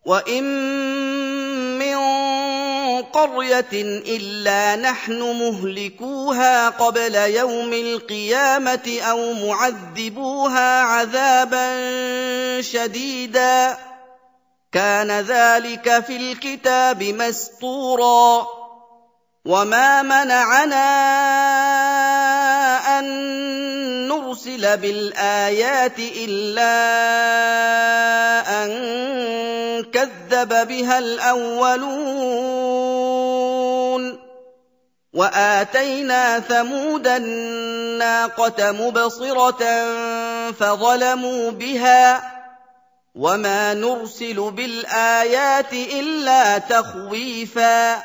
وَإِن مِّن قَرْيَةٍ إِلَّا نَحْنُ مُهْلِكُوهَا قَبْلَ يَوْمِ الْقِيَامَةِ أَوْ مُعَذِّبُوهَا عَذَابًا شَدِيدًا ۚ كَانَ ذَٰلِكَ فِي الْكِتَابِ مَسْطُورًا. وَمَا مَنَعَنَا أَن نُّرْسِلَ بِالْآيَاتِ إِلَّا أَن كَذَّبَ بِهَا الْأَوَّلُونَ. وَآتَيْنَا ثَمُودَ النَّاقَةَ مُبْصِرَةً فَظَلَمُوا بِهَا ۚ وَمَا نُرْسِلُ بِالْآيَاتِ إِلَّا تَخْوِيفًا.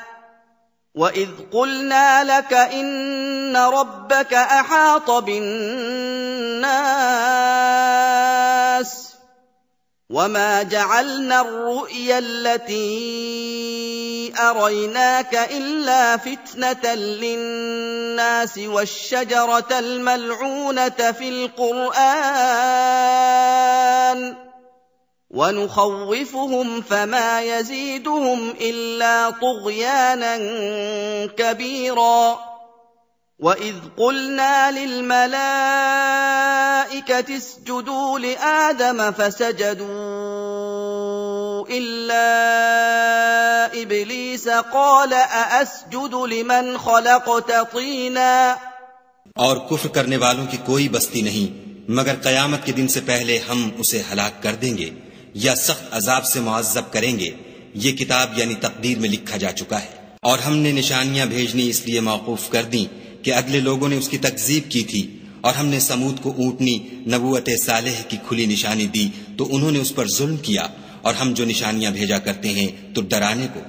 وَإِذْ قُلْنَا لَكَ إِنَّ رَبَّكَ أَحَاطَ بِالنَّاسِ وَمَا جَعَلْنَا الرُّؤْيَا الَّتِي أَرَيْنَاكَ إِلَّا فِتْنَةً لِّلنَّاسِ وَالشَّجَرَةَ الْمَلْعُونَةَ فِي الْقُرْآنِ وَنُخَوِّفُهُمْ فَمَا يَزِيدُهُمْ إِلَّا طُغْيَانًا كَبِيرًا. وَإِذْ قُلْنَا لِلْمَلَائِكَةِ اسْجُدُوا لِآدَمَ فَسَجَدُوا إِلَّا إِبْلِيسَ قَالَ أَأَسْجُدُ لِمَنْ خَلَقْتَ طِينًا. और कुफ्र करने वालों की कोई बस्ती नहीं मगर कयामत के दिन से पहले हम उसे हलाक कर देंगे या सख्त अजाब से मुअज्जब करेंगे। ये किताब यानी तकदीर में लिखा जा चुका है। और हमने निशानियां भेजनी इसलिए मौकूफ कर दी कि अगले लोगों ने उसकी तकजीब की थी, और हमने समूद को ऊँटनी नबूवत सालेह की खुली निशानी दी तो उन्होंने उस पर जुल्म किया। और हम जो निशानियां भेजा करते हैं तो डराने को।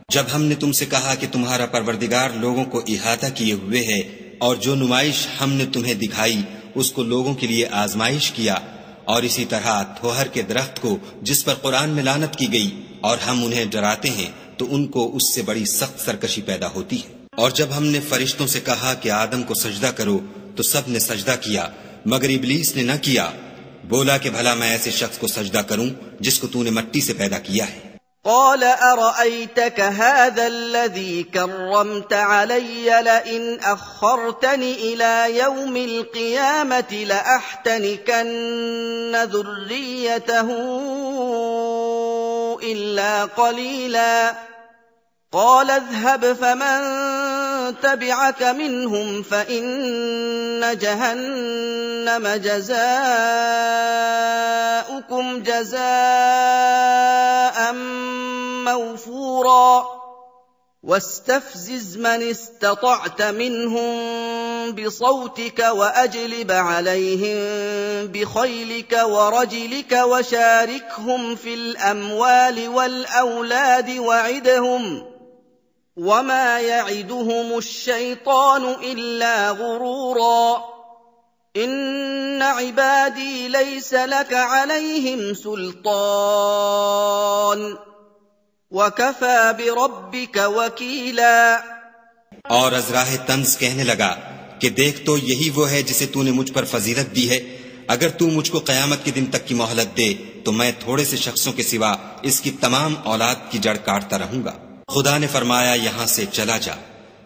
जब हमने तुमसे कहा कि तुम्हारा परवरदिगार लोगों को इहाता किए हुए है, और जो नुमाइश हमने तुम्हें दिखाई उसको लोगों के लिए आजमाइश किया, और इसी तरह थोहर के दरख्त को जिस पर कुरान में लानत की गई, और हम उन्हें डराते हैं तो उनको उससे बड़ी सख्त सरकशी पैदा होती है। और जब हमने फरिश्तों से कहा कि आदम को सजदा करो तो सब ने सजदा किया मगर इब्लीस ने न किया। बोला कि भला मैं ऐसे शख्स को सजदा करूं जिसको तूने मिट्टी से पैदा किया है। قال أرأيتك هذا الذي كرمت علي لئن أخرتني إلى يوم القيامة لأحتنكن ذريته إلا قليلا قال اذهب فمن تبعك منهم فإن جهنم جزاؤكم جزاء موفورا واستفزز من استطعت منهم بصوتك وأجلب عليهم بخيلك ورجلك وشاركهم في الأموال والأولاد وعدهم وما يعدهم الشيطان إلا غرورا إن عبادي ليس لك عليهم سلطان وكفى بربك वकीला। और अज़राह तंज कहने लगा कि देख तो यही वो है जिसे तूने मुझ पर फजीलत दी है। अगर तू मुझको कयामत के दिन तक की मोहलत दे तो मैं थोड़े से शख्सों के सिवा इसकी तमाम औलाद की जड़ काटता रहूंगा। खुदा ने फरमाया यहां से चला जा,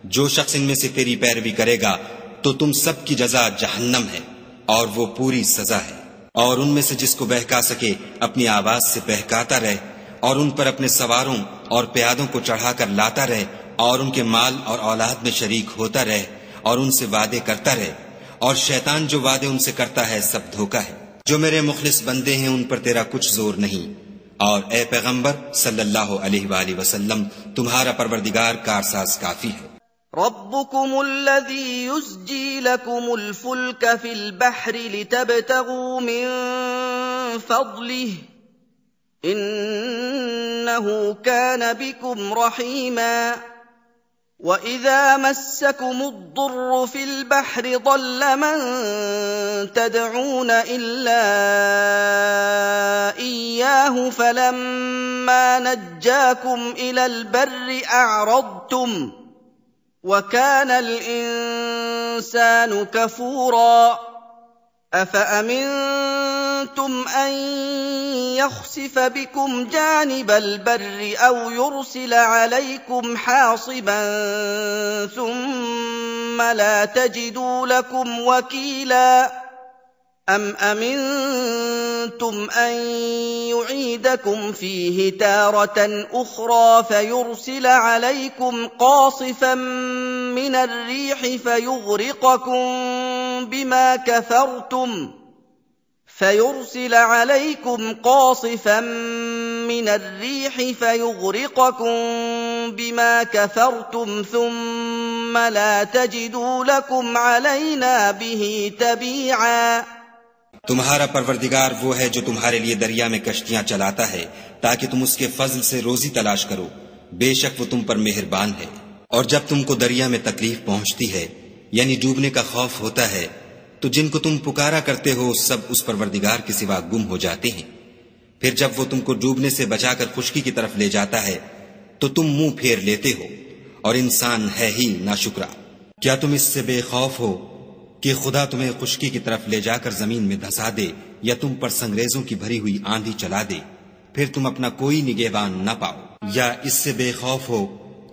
जो शख्स इनमें से तेरी पैरवी करेगा तो तुम सब की जजा जहन्नम है और वो पूरी सजा है। और उनमें से जिसको बहका सके अपनी आवाज से बहकाता रहे और उन पर अपने सवारों और प्यादों को चढ़ाकर लाता रहे और उनके माल और औलाद में शरीक होता रहे और उनसे वादे करता रहे। और शैतान जो वादे उनसे करता है सब धोखा है। जो मेरे मुखलिस बंदे हैं उन पर तेरा कुछ जोर नहीं। और ए पैगंबर सल्लल्लाहु अलैहि वसल्लम तुम्हारा परवरदिगार कारसाज काफी है। रब्बुकुमुल्लज़ी युज़्जी लकुमुल फुल्क फिल बहरि लितब्तगू मिन फज़लिहि इन्नहु कान बिकुम रहीमा وَإِذَا مَسَّكُمُ الضُّرُّ فِي الْبَحْرِ ضَلَّ مَن تَدْعُونَ إِلَّا إِيَّاهُ فَلَمَّا نَجَّاكُمْ إِلَى الْبَرِّ أَعْرَضْتُمْ وَكَانَ الْإِنسَانُ كَفُورًا أَفَأَمِنتُم أَمِنتُمْ أَن يَخْسِفَ بِكُمْ جَانِبَ الْبَرِّ أَوْ يُرْسِلَ عَلَيْكُمْ حَاصِبًا ثُمَّ لَا تَجِدُوا لَكُمْ وَكِيلًا أَمْ أَمِنتُمْ أَن يُعِيدَكُمْ فِيهِ تَارَةً أُخْرَىٰ فَيُرْسِلَ عَلَيْكُمْ قَاصِفًا مِّنَ الرِّيحِ فَيُغْرِقَكُم بِمَا كَفَرْتُمْ ثُمَّ لَا تَجِدُوا لَكُمْ عَلَيْنَا بِهِ تَبِيعًا तुम्हारा परवरदिगार वो है जो तुम्हारे लिए दरिया में कश्तियां चलाता है ताकि तुम उसके फजल से रोजी तलाश करो। बेशक वो तुम पर मेहरबान है। और जब तुमको दरिया में तकलीफ पहुंचती है यानी डूबने का खौफ होता है तो जिनको तुम पुकारा करते हो सब उस परवरदिगार के सिवा गुम हो जाते हैं। फिर जब वो तुमको डूबने से बचाकर खुश्की की तरफ ले जाता है तो तुम मुंह फेर लेते हो और इंसान है ही नाशुक्रा। क्या तुम इससे बेखौफ हो कि खुदा तुम्हें खुश्की की तरफ ले जाकर जमीन में धंसा दे या तुम पर संगरेजों की भरी हुई आंधी चला दे, फिर तुम अपना कोई निगहबान न पाओ? या इससे बेखौफ हो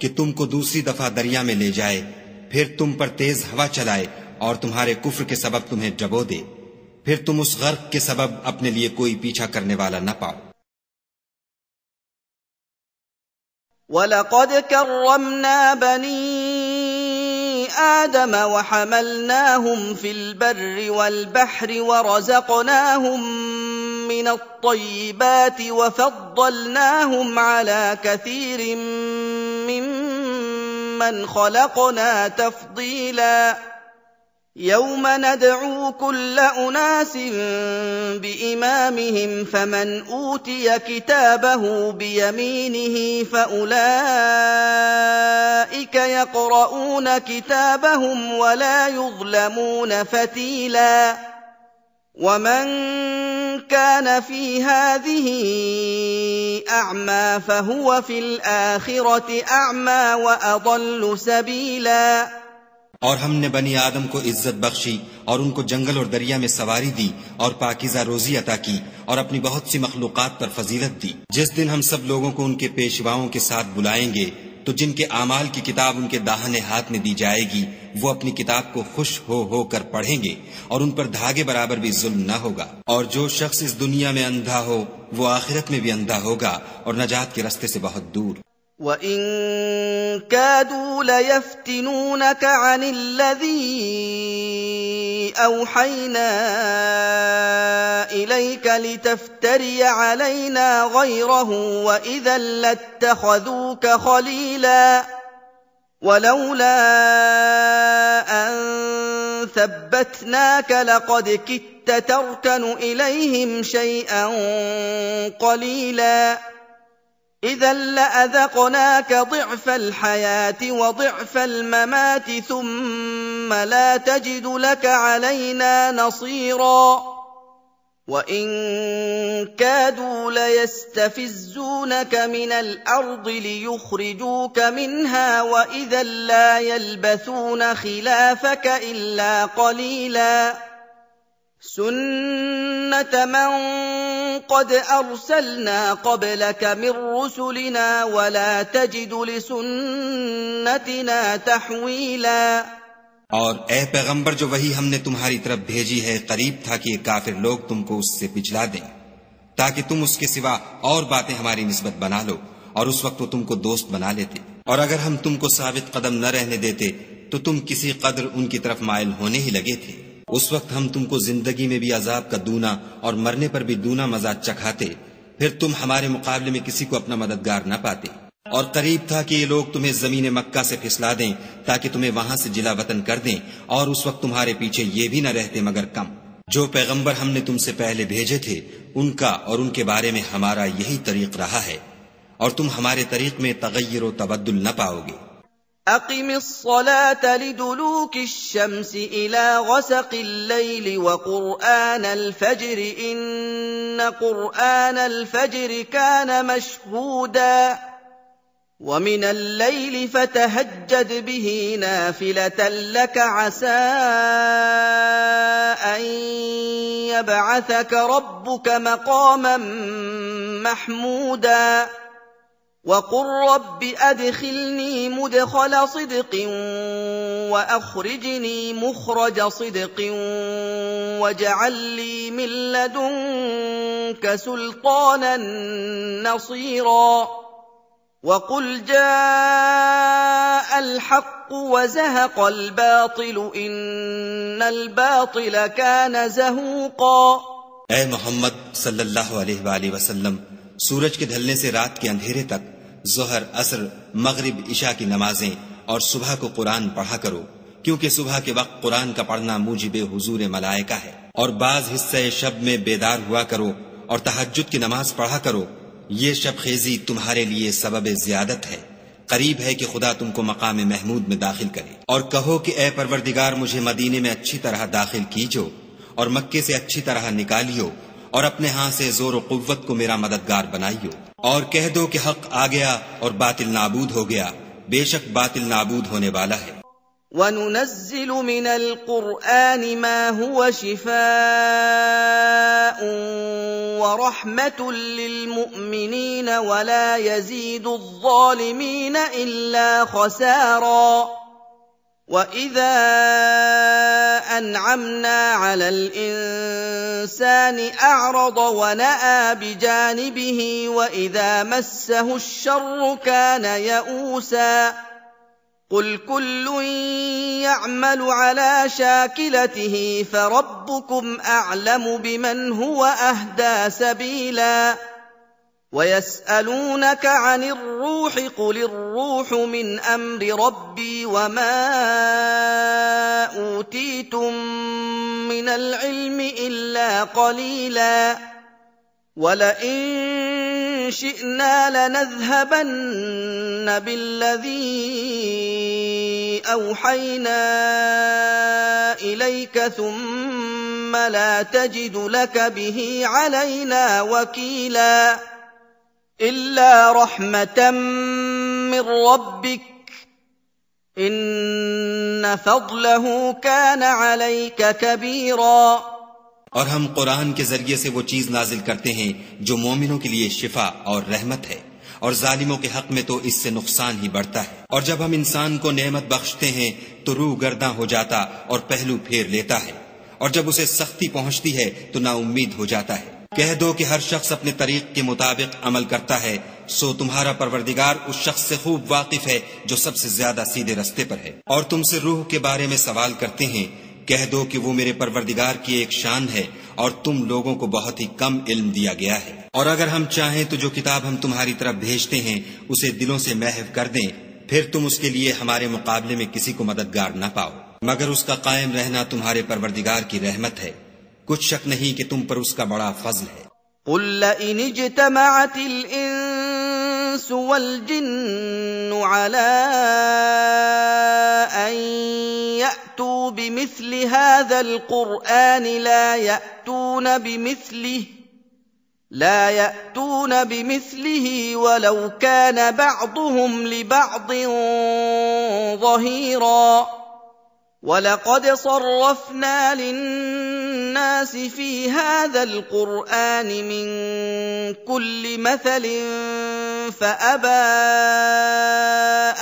कि तुमको दूसरी दफा दरिया में ले जाए, फिर तुम पर तेज हवा चलाए और तुम्हारे कुफ्र के सबब तुम्हें डबो दे, फिर तुम उस गर्क के सबब अपने लिए कोई पीछा करने वाला न पाओ? वलक़द कर्रमना बनी आदम वहमलनाहुम फिल बर्रि वल बहरि वरज़क़नाहुम मिनत्तय्यिबाति वफ़द्दलनाहुम अला कसीरिम मिम्मन ख़लक़ना तफ़दीला यौम नदअू कुल्ल उनासिन बिइमामिहिम फमन ऊतिय किताबहु बियमीनिहि फउलाइक यक़रऊन किताबहुम वला युज़लमून फतीला वमन कान फी हाज़िहि अअमा फहुव फिल आखिरति अअमा वअضल सबीला। और हमने बनी आदम को इज्जत बख्शी और उनको जंगल और दरिया में सवारी दी और पाकीज़ा रोजी अता की और अपनी बहुत सी मखलूकात पर फजीलत दी। जिस दिन हम सब लोगों को उनके पेशवाओं के साथ बुलाएंगे तो जिनके आमाल की किताब उनके दाहिने हाथ में दी जाएगी वो अपनी किताब को खुश हो कर पढ़ेंगे और उन पर धागे बराबर भी जुल्म न होगा। और जो शख्स इस दुनिया में अंधा हो वो आखिरत में भी अंधा होगा और नजात के रास्ते से बहुत दूर। وَإِن كَادُوا لَيَفْتِنُونَكَ عَنِ الَّذِي أَوْحَيْنَا إِلَيْكَ لِتَفْتَرِيَ عَلَيْنَا غَيْرَهُ وَإِذًا لَّاتَّخَذُوكَ خَلِيلًا وَلَوْلَا أَن ثَبَّتْنَاكَ لَقَدْ كِدتَّ تَرْكَنُ إِلَيْهِمْ شَيْئًا قَلِيلًا إِذًا لَّأَذَقْنَاكَ ضِعْفَ الْحَيَاةِ وَضِعْفَ الْمَمَاتِ ثُمَّ لَا تَجِدُ لَكَ عَلَيْنَا نَصِيرًا وَإِن كَادُوا لَيَسْتَفِزُّونَكَ مِنَ الْأَرْضِ لِيُخْرِجُوكَ مِنْهَا وَإِذًا لَّا يَلْبَثُونَ خِلَافَكَ إِلَّا قَلِيلًا سُنَّةَ مَن قَدْ أَرْسَلْنَا قَبْلَكَ مِن رُّسُلِنَا وَلَا تَجِدُ لِسُنَّتِنَا تَحْوِيلًا। और ए पैगंबर जो वही हमने तुम्हारी तरफ भेजी है करीब था कि ये काफिर लोग तुमको उससे पिछला दें ताकि तुम उसके सिवा और बातें हमारी निस्बत बना लो और उस वक्त वो तुमको दोस्त बना लेते। और अगर हम तुमको साबित कदम न रहने देते तो तुम किसी कदर उनकी तरफ माइल होने ही लगे थे। उस वक्त हम तुमको जिंदगी में भी अजाब का दूना और मरने पर भी दूना मजा चखाते, फिर तुम हमारे मुकाबले में किसी को अपना मददगार न पाते। और करीब था कि ये लोग तुम्हें जमीन मक्का से फिसला दें ताकि तुम्हें वहां से जिला वतन कर दें और उस वक्त तुम्हारे पीछे ये भी न रहते मगर कम। जो पैगंबर हमने तुमसे पहले भेजे थे उनका और उनके बारे में हमारा यही तरीक रहा है और तुम हमारे तरीक में तगय्युर व तबद्दुल न पाओगे। अक़िमिस्सलात लिदुलूकि श्शम्सि इला ग़सक़िल लैलि व क़ुरआनल फ़ज्रि इन्न क़ुरआनल फ़ज्रि कान मशहूदा وَمِنَ اللَّيْلِ فَتَهَجَّدْ بِهِ نَافِلَةً لَّكَ عَسَىٰ أن يبعثك ربك مقاما محمودا وقل رب أدخلني مدخل صدق وأخرجني مخرج صدق واجعل لي من لدنك سلطانا نصيرا وقل جاء الحق وزهق الباطل إن الباطل كان زهوقا۔ اے محمد صلی اللہ علیہ وآلہ وسلم، سورج کے ڈھلنے سے رات کے اندھیرے تک ظہر، عصر، مغرب، عشاء کی نمازیں اور صبح کو قرآن پڑھا کرو، کیونکہ صبح کے وقت قرآن کا پڑھنا موجب حضور ملائکہ ہے، اور بعض حصہ شب میں بیدار ہوا کرو اور تہجد کی نماز پڑھا کرو، یہ شب خیزی تمہارے لیے سبب زیادت ہے، قریب ہے کہ خدا تم کو مقام محمود میں داخل کرے۔ اور کہو کہ اے پروردگار مجھے مدینے میں اچھی طرح داخل کیجو اور مکے سے اچھی طرح نکالیو اور اپنے ہاں سے زور و قوت کو میرا مددگار بنائیو، اور کہہ دو کہ حق آ گیا اور باطل نابود ہو گیا، بے شک باطل نابود ہونے والا ہے۔ وَنُنَزِّلُ مِنَ الْقُرْآنِ مَا هُوَ شِفَاءٌ وَرَحْمَةٌ لِّلْمُؤْمِنِينَ وَلَا يَزِيدُ الظَّالِمِينَ إِلَّا خَسَارًا وَإِذَا أَنْعَمْنَا عَلَى الْإِنسَانِ أَعْرَضَ وَنَأَىٰ بِجَانِبِهِ وَإِذَا مَسَّهُ الشَّرُّ كَانَ يَئُوسًا قُلْ كُلٌّ يَعْمَلُ عَلَىٰ شَاكِلَتِهِ فَرَبُّكُمْ أَعْلَمُ بِمَنْ هُوَ أَهْدَىٰ سَبِيلًا وَيَسْأَلُونَكَ عَنِ الرُّوحِ قُلِ الرُّوحُ مِنْ أَمْرِ رَبِّي وَمَا أُوتِيتُم مِّنَ الْعِلْمِ إِلَّا قَلِيلًا وَلَئِن شِئْنَا لَنَذْهَبَنَّ بِالَّذِي أَوْحَيْنَا إِلَيْكَ ثُمَّ لَا تَجِدُ لَكَ بِهِ عَلَيْنَا وَكِيلًا إِلَّا رَحْمَةً مِّن رَّبِّكَ إِنَّ فَضْلَهُ كَانَ عَلَيْكَ كَبِيرًا۔ اور ہم قرآن کے ذریعے سے وہ چیز نازل کرتے ہیں جو مومنوں کے لیے شفا اور رحمت ہے، اور ظالموں کے حق میں تو اس سے نقصان ہی بڑھتا ہے۔ اور جب ہم انسان کو نعمت بخشتے ہیں تو روح گرداں ہو جاتا اور پہلو پھیر لیتا ہے، اور جب اسے سختی پہنچتی ہے تو نا امید ہو جاتا ہے۔ کہہ دو کہ ہر شخص اپنے طریق کے مطابق عمل کرتا ہے، سو تمہارا پروردگار اس شخص سے خوب واقف ہے جو سب سے زیادہ سیدھے رستے پر ہے۔ اور تم سے روح کے بارے میں سوال کرتے ہیں، کہہ دو کہ وہ میرے پروردگار کی ایک شان ہے اور تم لوگوں کو بہت ہی کم علم دیا گیا ہے۔ اور اگر ہم چاہیں تو جو کتاب ہم تمہاری طرف بھیجتے ہیں اسے دلوں سے محو کر دیں، پھر تم اس کے لیے ہمارے مقابلے میں کسی کو مددگار نہ پاؤ، مگر اس کا قائم رہنا تمہارے پروردگار کی رحمت ہے، کچھ شک نہیں کہ تم پر اس کا بڑا فضل ہے۔ قُل لَّئِنِ اجْتَمَعَتِ الْإِنسُ وَالْجِنُّ عَلَىٰ أَن يَأْتُوا بِمِثْلِ هَٰذَا الْقُرْآنِ لَا يَأْتُونَ بِمِثْلِهِ وَلَوْ كَانَ بَعْضُهُمْ لِبَعْضٍ ظَهِيرًا وَلَقَدْ صَرَّفْنَا لِلنَّاسِ فِي هَٰذَا الْقُرْآنِ مِن كُلِّ مَثَلٍ فَأَبَىٰ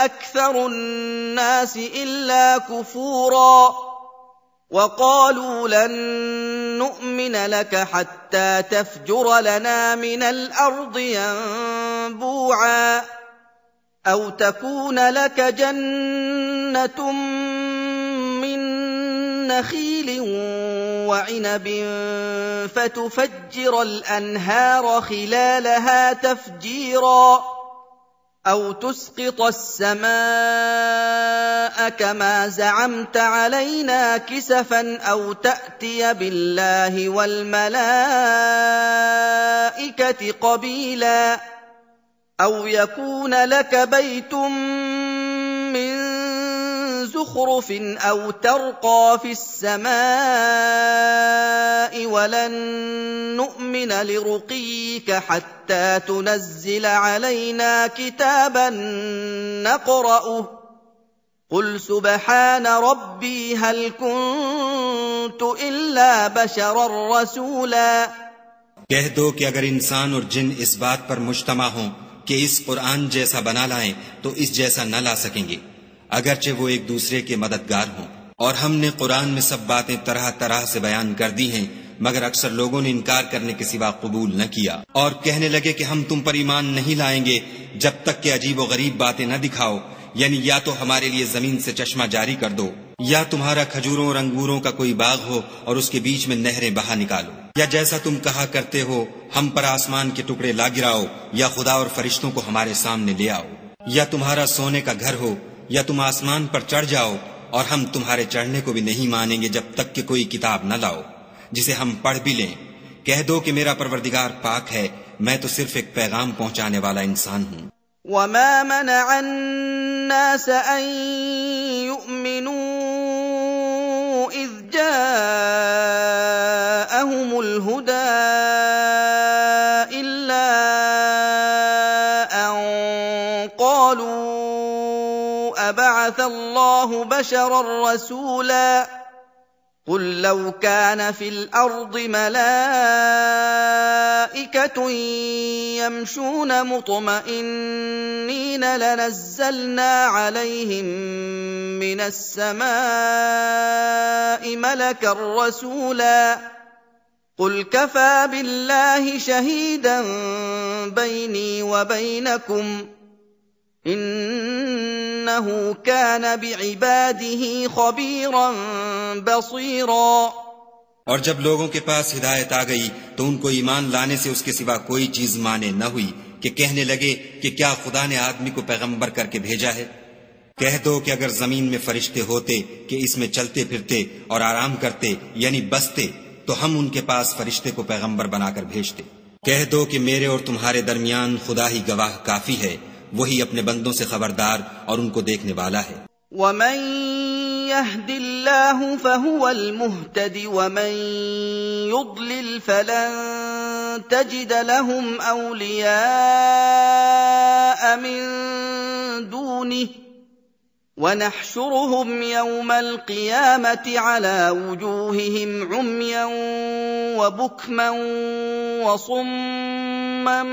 أَكْثَرُ النَّاسِ إِلَّا كُفُورًا وَقَالُوا لَن نُّؤْمِنَ لَكَ حَتَّىٰ تَفْجُرَ لَنَا مِنَ الْأَرْضِ يَنبُوعًا أَوْ تَكُونَ لَكَ جَنَّةٌ مِّن نَّخِيلٍ وَعِنَبٍ فَتُفَجِّرَ الْأَنْهَارَ خِلَالَهَا تَفْجِيرًا أَوْ تُسْقِطَ السَّمَاءَ كَمَا زَعَمْتَ عَلَيْنَا كِسَفًا أَوْ تَأْتِيَ بِاللَّهِ وَالْمَلَائِكَةِ قَبِيلًا أَوْ يَكُونَ لَكَ بَيْتٌ مِّن زُخْرُفٍ أَوْ تَرْقَىٰ فِي السَّمَاءِ وَلَن نُّؤْمِنَ لِرُقِيِّكَ حَتَّىٰ تُنَزِّلَ عَلَيْنَا كِتَابًا نَّقْرَؤُهُ قل سبحان ربي هل كنت إلا بشرا رسولا कह दो कि अगर इंसान और जिन इस बात पर मुज्तमा हों कि इस कुरान जैसा बना लाएं तो इस जैसा न ला सकेंगे, अगरचे वो एक दूसरे के मददगार हों। और हमने कुरान में सब बातें तरह तरह से बयान कर दी हैं, मगर अक्सर लोगों ने इनकार करने के सिवा कबूल न किया और कहने लगे कि हम तुम पर ईमान नहीं लाएंगे जब तक कि अजीब और गरीब बातें न दिखाओ, यानी या तो हमारे लिए जमीन से चश्मा जारी कर दो, या तुम्हारा खजूरों और अंगूरों का कोई बाग हो और उसके बीच में नहरें बहा निकालो, या जैसा तुम कहा करते हो हम पर आसमान के टुकड़े ला गिराओ, या खुदा और फरिश्तों को हमारे सामने ले आओ, या तुम्हारा सोने का घर हो, या तुम आसमान पर चढ़ जाओ और हम तुम्हारे चढ़ने को भी नहीं मानेंगे जब तक कि कोई किताब न लाओ जिसे हम पढ़ भी लें। कह दो कि मेरा परवरदिगार पाक है, मैं तो सिर्फ एक पैगाम पहुंचाने वाला इंसान हूं। वमा मनअ अन्नास अन युमिनू इज़ जाअहुमुल हुदा इल्ला अन क़ालू अबअथ अल्लाहु बशरन रसूला قل لو كان في الأرض ملائكة يمشون مطمئنين لنزلنا عليهم من السماء ملكا رسولا قل كفى بالله شهيدا بيني وبينكم إنه كان بعباده خبيرا बसीरा। और जब लोगों के पास हिदायत आ गई तो उनको ईमान लाने से उसके सिवा कोई चीज माने न हुई कि कहने लगे कि क्या खुदा ने आदमी को पैगंबर करके भेजा है। कह दो कि अगर जमीन में फरिश्ते होते कि इसमें चलते फिरते और आराम करते यानी बसते तो हम उनके पास फरिश्ते को पैगंबर बनाकर भेजते। कह दो कि मेरे और तुम्हारे दरमियान खुदा ही गवाह काफी है, वही अपने बंदों से खबरदार और उनको देखने वाला है। वमन यहदिल्लाहु फहुवल मुहतदी वमन युद्लिल फलन तजिद लहुम औलिया मिन दूनिहि वनहशुरुहुम यौमल क़ियामति अला वुजूहिहिम उम्यन वबुक्मन वसुम्मन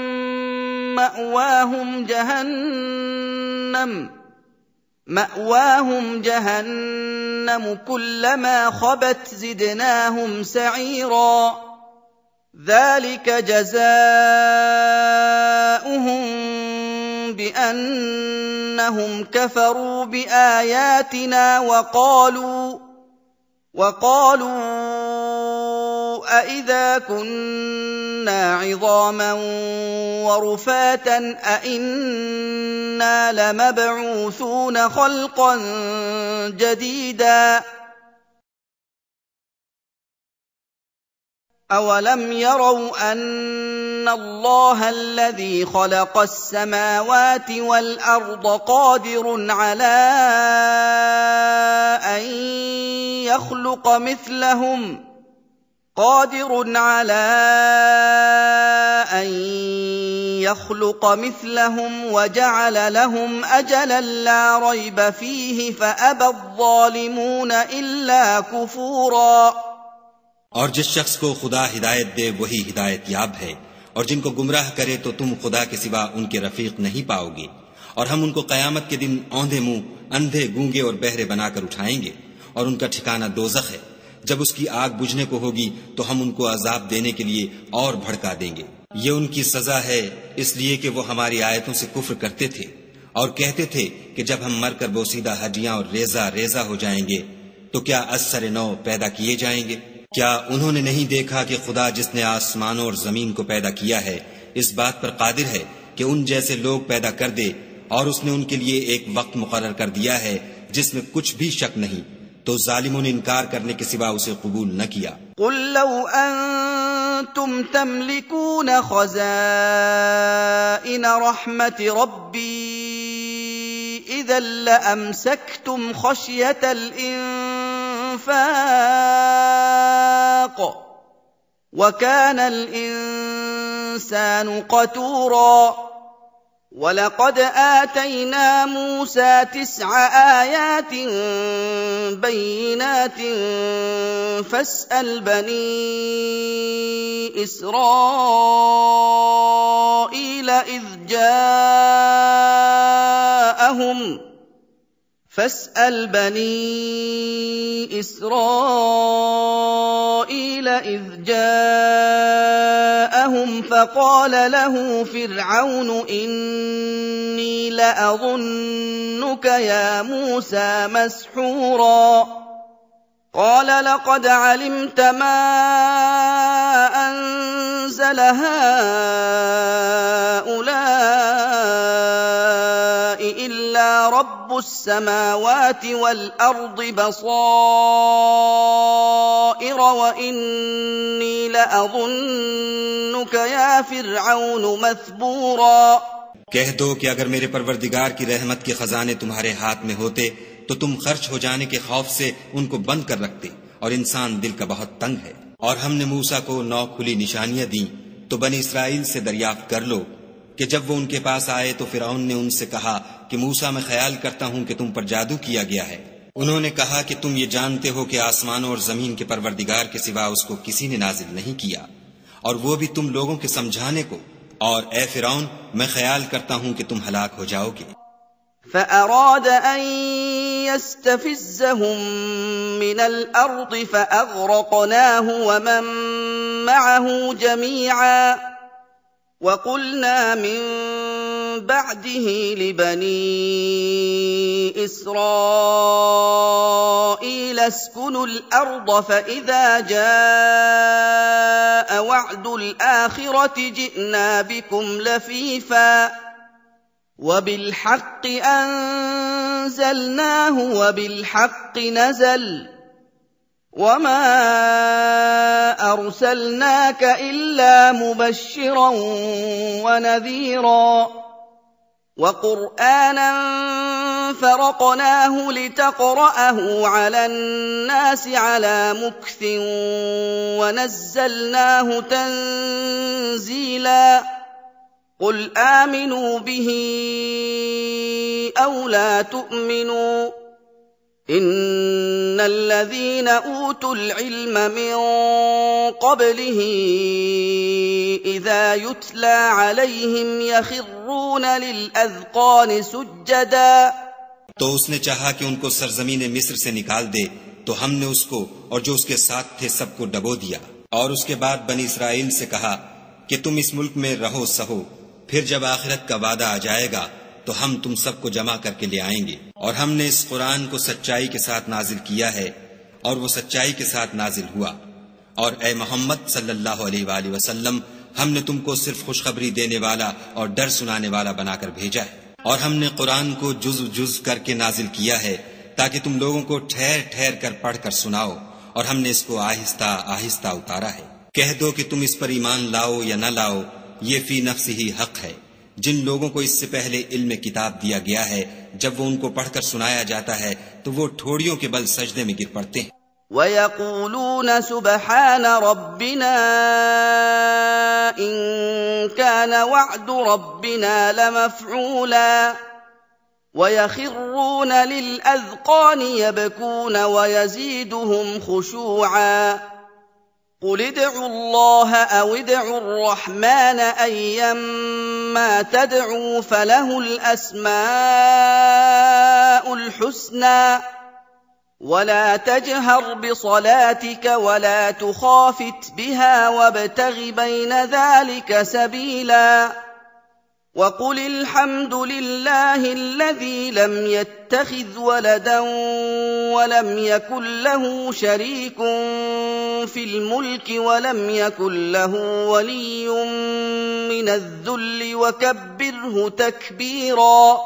मअवाहुम जहन्नम कुल्लमा खबत ज़िदनाहुम सईरा ذلك جزاؤهم بأنهم كفروا بآياتنا وقالوا أإذا كنا عظاما ورفاتا أإنا لمبعوثون خلقا جديدا أولم يروا أن الله الذي خلق السماوات والأرض قادر على أن يخلق مثلهم وجعل لهم أجلا لا ريب فيه فأبى الظالمون إلا كفورا। और जिस शख्स को खुदा हिदायत दे वही हिदायत याब है, और जिनको गुमराह करे तो तुम खुदा के सिवा उनके रफीक नहीं पाओगे। और हम उनको कयामत के दिन औंधे मुंह, अंधे, गूंगे और बहरे बनाकर उठाएंगे, और उनका ठिकाना दोज़ख है। जब उसकी आग बुझने को होगी तो हम उनको अजाब देने के लिए और भड़का देंगे। ये उनकी सजा है इसलिए कि वो हमारी आयतों से कुफ्र करते थे और कहते थे कि जब हम मरकर बोसीदा हड्डियां और रेजा रेजा हो जाएंगे तो क्या अस्सर नौ पैदा किए जाएंगे। क्या उन्होंने नहीं देखा कि खुदा जिसने आसमानों और जमीन को पैदा किया है इस बात पर कादिर है कि उन जैसे लोग पैदा कर दे, और उसने उनके लिए एक वक्त मुकर्रर कर दिया है जिसमें कुछ भी शक नहीं। तो जालिमों ने इनकार करने के सिवा उसे कबूल न किया। कुल लौ अंतुम तमलिकून खज़ाइन रहमति रब्बी इज़न लअमसक्तुम खश्यतल इंफाक़ वकानल इंसानु क़तूरा वलक़द आतैना मूसा 9 आयातिन बय्यिनातिन फस्अल बनी इस्राईल इذ جاءهم فقال له فرعون إني لأظنك يا موسى مسحورا قال لقد علمت ما أنزل هؤلاء إلا رب السماوات والأرض بصائر وإني لأظنك يا فرعون مثبورا कह दो कि अगर मेरे परवरदिगार की रहमत के खजाने तुम्हारे हाथ में होते तो तुम खर्च हो जाने के खौफ से उनको बंद कर रखते, और इंसान दिल का बहुत तंग है। और हमने मूसा को 9 खुली निशानियां दी, तो बनी इस्राइल से दरियाफ्त कर लो कि जब वो उनके पास आए तो फिरौन ने उनसे कहा कि मूसा मैं ख्याल करता हूं कि तुम पर जादू किया गया है। उन्होंने कहा कि तुम ये जानते हो कि आसमानों और जमीन के परवरदिगार के सिवा उसको किसी ने नाजिल नहीं किया, और वो भी तुम लोगों के समझाने को, और ए फिरौन मैं ख्याल करता हूं कि तुम हलाक हो जाओगे। فأراد أن يستفزهم من الأرض فأغرقناه ومن معه جميعا وقلنا من بعده لبني إسرائيل اسكنوا الأرض فإذا جاء وعد الآخرة جئنا بكم لفيفا وبالحق أنزلناه وبالحق نزل وما أرسلناك إلا مبشرا ونذيرا وقرآنا فرقناه لتقرأه على الناس على مكث ونزلناه تنزيلا قل آمنوا به أو لا تؤمنوا إن الذين أوتوا العلم من قبله إذا يتلى عليهم يخرون للأذقان سجدا। तो उसने चाहा कि उनको सरजमीन मिस्र से निकाल दे, तो हमने उसको और जो उसके साथ थे सबको डबो दिया। और उसके बाद बनी इस्राइल से कहा कि तुम इस मुल्क में रहो सहो, फिर जब आखिरत का वादा आ जाएगा तो हम तुम सबको जमा करके ले आएंगे। और हमने इस कुरान को सच्चाई के साथ नाजिल किया है, और वो सच्चाई के साथ नाजिल हुआ। और ए मोहम्मद सल्लल्लाहु अलैहि वसल्लम, हमने तुमको सिर्फ खुशखबरी देने वाला और डर सुनाने वाला बनाकर भेजा है। और हमने कुरान को जुज जुज करके नाजिल किया है ताकि तुम लोगों को ठहर ठहर कर पढ़कर सुनाओ, और हमने इसको आहिस्ता आहिस्ता उतारा है। कह दो कि तुम इस पर ईमान लाओ या न लाओ, ये फी नफ्स ही हक है। जिन लोगों को इससे पहले इल्म किताब दिया गया है, जब वो उनको पढ़कर सुनाया जाता है तो वो ठोड़ियों के बल सजदे में गिर पड़ते हैं। वयक़ूलून सुब्हान रब्बिना इन कान वअदु रब्बिना लमफ़ऊला वयख़िर्रून लिलअज़क़ान यबकून वयज़ीदुहुम ख़ुशूआ قل ادعوا الله أو ادعوا الرحمن أيما تدعوا فله الأسماء الحسنى ولا تجهر بصلاتك ولا تخافت بها وابتغ بين ذلك سبيلا وقل الحمد لله الذي لم يتخذ ولدا ولم يكن له شريك في الملك ولم يكن له ولي من الذل وكبره تكبيرا।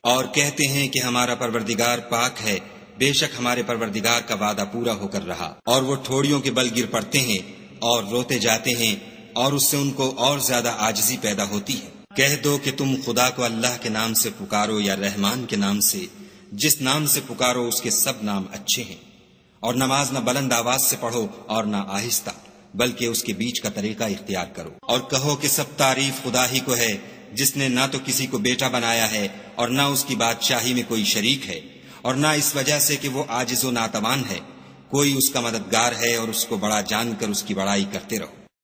और कहते हैं कि हमारा परवरदिगार पाक है, बेशक हमारे परवरदिगार का वादा पूरा होकर रहा। और वो ठोड़ियों के बल गिर पड़ते हैं और रोते जाते हैं, और उससे उनको और ज्यादा आजिज़ी पैदा होती है। कह दो कि तुम खुदा को अल्लाह के नाम से पुकारो या रहमान के नाम से, जिस नाम से पुकारो उसके सब नाम अच्छे हैं। और नमाज न बुलंद आवाज से पढ़ो और न आहिस्ता, बल्कि उसके बीच का तरीका इख्तियार करो। और कहो कि सब तारीफ खुदा ही को है जिसने ना तो किसी को बेटा बनाया है और ना उसकी बादशाही में कोई शरीक है, और ना इस वजह से कि वो आजिज़ो नातवान है। कोई उसका मददगार है और उसको बड़ा जानकर उसकी बड़ाई करते रहो।